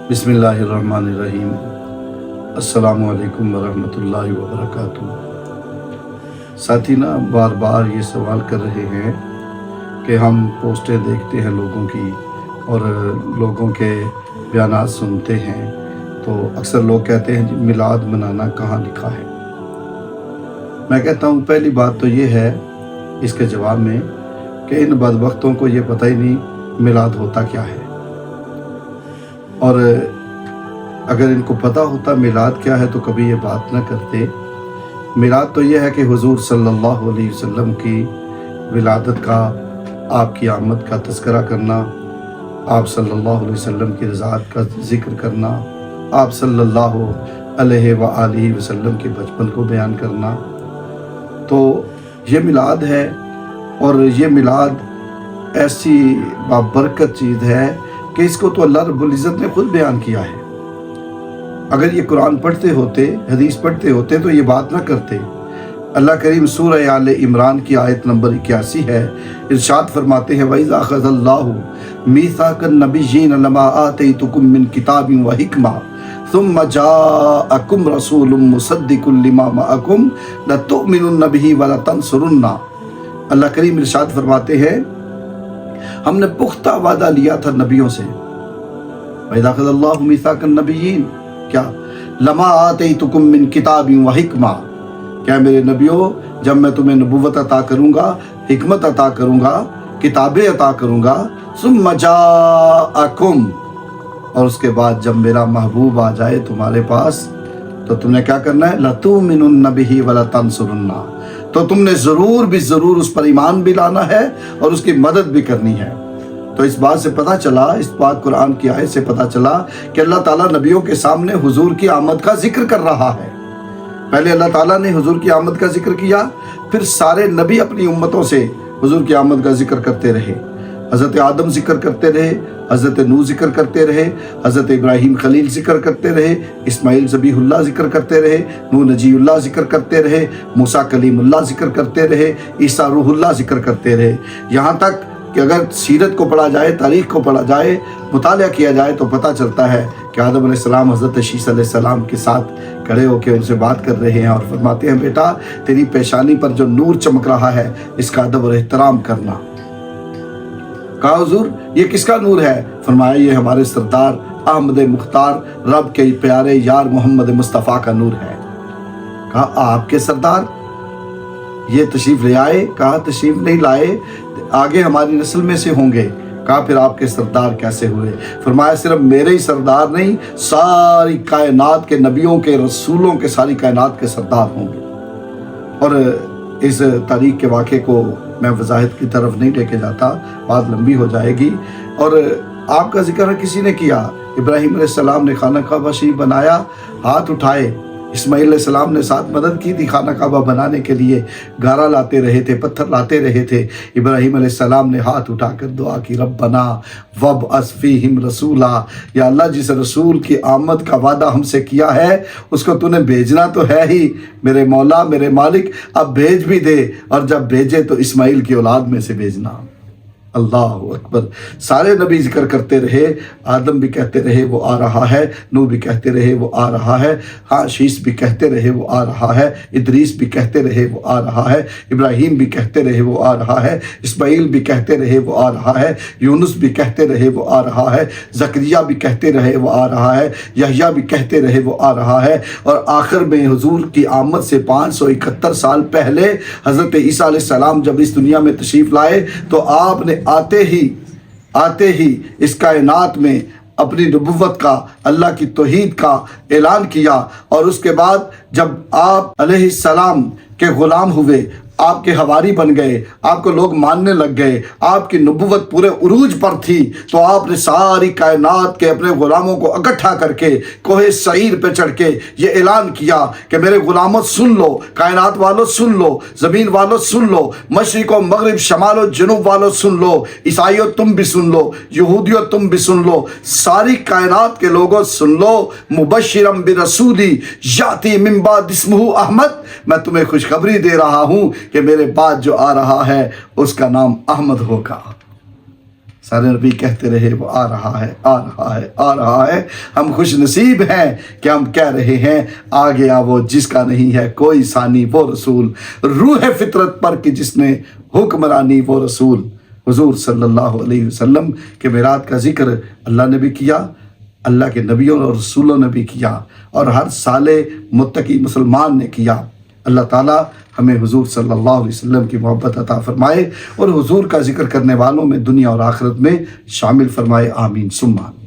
بسم اللہ الرحمن الرحیم۔ السلام علیکم ورحمۃ اللہ وبرکاتہ۔ ساتھی نا بار بار یہ سوال کر رہے ہیں کہ ہم پوسٹیں دیکھتے ہیں لوگوں کی اور لوگوں کے بیانات سنتے ہیں تو اکثر لوگ کہتے ہیں میلاد منانا کہاں لکھا ہے۔ میں کہتا ہوں پہلی بات تو یہ ہے اس کے جواب میں کہ ان بدبختوں کو یہ پتہ ہی نہیں میلاد ہوتا کیا ہے، اور اگر ان کو پتہ ہوتا میلاد کیا ہے تو کبھی یہ بات نہ کرتے۔ میلاد تو یہ ہے کہ حضور صلی اللہ علیہ وسلم کی ولادت کا، آپ کی آمد کا تذکرہ کرنا، آپ صلی اللہ علیہ وسلم کی رضاعت کا ذکر کرنا، آپ صلی اللہ علیہ وآلہ وسلم کے بچپن کو بیان کرنا، تو یہ میلاد ہے۔ اور یہ میلاد ایسی بابرکت چیز ہے کہ اس کو تو اللہ رب العزت نے خود بیان کیا ہے۔ اگر یہ قرآن پڑھتے ہوتے، حدیث پڑھتے ہوتے تو یہ بات نہ کرتے۔ اللہ کریم سورہ آل عمران کی آیت نمبر 81 ہے، ارشاد فرماتے ہیں وَإِذَا أَخَذَ اللَّهُ مِيثَاقَ النَّبِيِّينَ لَمَا آتَيْتُكُم مِّن كِتَابٍ وَحِكْمَةٍ ثُمَّ جَاءَكُمْ رَسُولٌ مُّصَدِّقٌ لِّمَا مَعَكُمْ لَتُؤْمِنُنَّ بِهِ وَلَتَنصُرُنَّهُ۔ اللہ کریم ارشاد فرماتے ہیں ہم نے پختہ وعدہ لیا تھا نبیوں سے۔ وَإِذَا أَخَذَ اللَّهُ مِيثَاقَ النَّبِيِّينَ کیا لَمَا آتَيْتُكُم مِّن كِتَابٍ وَحِكْمَةٍ، کیا میرے نبیوں جب میں تمہیں نبوت عطا کروں گا، حکمت عطا کروں گا، کتابیں عطا کروں گا، ثُمَّ جَاءَكُمْ، اور اس کے بعد جب میرا محبوب آ جائے تمہارے پاس تو تم نے کیا کرنا ہے؟ لَتُؤْمِنُنَّ بِهِ وَلَتَنصُرُنَّهُ، تو تم نے ضرور بھی ضرور اس پر ایمان بھی لانا ہے اور اس کی مدد بھی کرنی ہے۔ تو اس بات سے پتہ چلا، اس پاک قرآن کی آیت سے پتہ چلا کہ اللہ تعالیٰ نبیوں کے سامنے حضور کی آمد کا ذکر کر رہا ہے۔ پہلے اللہ تعالیٰ نے حضور کی آمد کا ذکر کیا، پھر سارے نبی اپنی امتوں سے حضور کی آمد کا ذکر کرتے رہے۔ حضرت آدم ذکر کرتے رہے، حضرت نوح ذکر کرتے رہے، حضرت ابراہیم خلیل ذکر کرتے رہے، اسماعیل ذبیح اللہ ذکر کرتے رہے، نوح نجی اللہ ذکر کرتے رہے، موسیٰ کلیم اللہ ذکر کرتے رہے، عیسیٰ روح اللہ ذکر کرتے رہے، یہاں تک کہ اگر سیرت کو پڑھا جائے، تاریخ کو پڑھا جائے، مطالعہ کیا جائے تو پتہ چلتا ہے کہ آدم علیہ السلام حضرت شیس علیہ السلام کے ساتھ کھڑے ہو کے ان سے بات کر رہے ہیں اور فرماتے ہیں بیٹا تیری پیشانی پر جو نور چمک رہا ہے اس کا ادب اور احترام کرنا۔ کہا حضور یہ کس کا نور ہے؟ فرمایا یہ ہمارے سردار احمد مختار رب کے پیارے یار محمد مصطفیٰ کا نور ہے۔ کہا آپ کے سردار یہ تشریف لے آئے؟ کہا تشریف نہیں لائے، آگے ہماری نسل میں سے ہوں گے۔ کہا پھر آپ کے سردار کیسے ہوئے؟ فرمایا صرف میرے ہی سردار نہیں، ساری کائنات کے نبیوں کے، رسولوں کے، ساری کائنات کے سردار ہوں گے۔ اور اس تاریخ کے واقعے کو میں وضاحت کی طرف نہیں لے کے جاتا، بات لمبی ہو جائے گی۔ اور آپ کا ذکر کسی نے کیا، ابراہیم علیہ السلام نے خانہ کعبہ شریف بنایا، ہاتھ اٹھائے، اسماعیل علیہ السلام نے ساتھ مدد کی تھی خانہ کعبہ بنانے کے لیے، گارا لاتے رہے تھے، پتھر لاتے رہے تھے، ابراہیم علیہ السلام نے ہاتھ اٹھا کر دعا کی ربنا وابعث فیہم رسولا، یا اللہ جس رسول کی آمد کا وعدہ ہم سے کیا ہے اس کو تو نے بھیجنا تو ہے ہی، میرے مولا میرے مالک اب بھیج بھی دے، اور جب بھیجے تو اسماعیل کی اولاد میں سے بھیجنا۔ اللہ اکبر۔ سارے نبی ذکر کرتے رہے، آدم بھی کہتے رہے وہ آ رہا ہے، نوح بھی کہتے رہے وہ آ رہا ہے، ہاں شیس بھی کہتے رہے وہ آ رہا ہے، ادریس بھی کہتے رہے وہ آ رہا ہے، ابراہیم بھی کہتے رہے وہ آ رہا ہے، اسماعیل بھی کہتے رہے وہ آ رہا ہے، یونس بھی کہتے رہے وہ آ رہا ہے، زکریا بھی کہتے رہے وہ آ رہا ہے، یحییٰ بھی کہتے رہے وہ آ رہا ہے، اور آخر میں حضور کی آمد سے 571 سال پہلے حضرت عیسیٰ علیہ السلام جب اس دنیا میں تشریف لائے تو آپ نے آتے ہی اس کائنات میں اپنی نبوت کا، اللہ کی توحید کا اعلان کیا، اور اس کے بعد جب آپ علیہ السلام کے غلام ہوئے، آپ کے حواری بن گئے، آپ کو لوگ ماننے لگ گئے، آپ کی نبوت پورے عروج پر تھی، تو آپ نے ساری کائنات کے اپنے غلاموں کو اکٹھا کر کے کوہ سعیر پہ چڑھ کے یہ اعلان کیا کہ میرے غلاموں سن لو، کائنات والوں سن لو، زمین والوں سن لو، مشرق و مغرب شمال و جنوب والوں سن لو، عیسائیوں تم بھی سن لو، یہودیوں تم بھی سن لو، ساری کائنات کے لوگوں سن لو، مبشرم برسولی یاتی من بعد اسمہ احمد، میں تمہیں خوشخبری دے رہا ہوں کہ میرے بعد جو آ رہا ہے اس کا نام احمد ہوگا۔ سارے نبی کہتے رہے وہ آ رہا ہے، آ رہا ہے، آ رہا ہے۔ ہم خوش نصیب ہیں کہ ہم کہہ رہے ہیں آ گیا وہ جس کا نہیں ہے کوئی ثانی، وہ رسول روح فطرت پر کہ جس نے حکمرانی، وہ رسول حضور صلی اللہ علیہ وسلم کے میراج کا ذکر اللہ نے بھی کیا، اللہ کے نبیوں اور رسولوں نے بھی کیا، اور ہر صالح متقی مسلمان نے کیا۔ اللہ تعالیٰ ہمیں حضور صلی اللہ علیہ وسلم کی محبت عطا فرمائے اور حضور کا ذکر کرنے والوں میں دنیا اور آخرت میں شامل فرمائے، آمین ثم آمین۔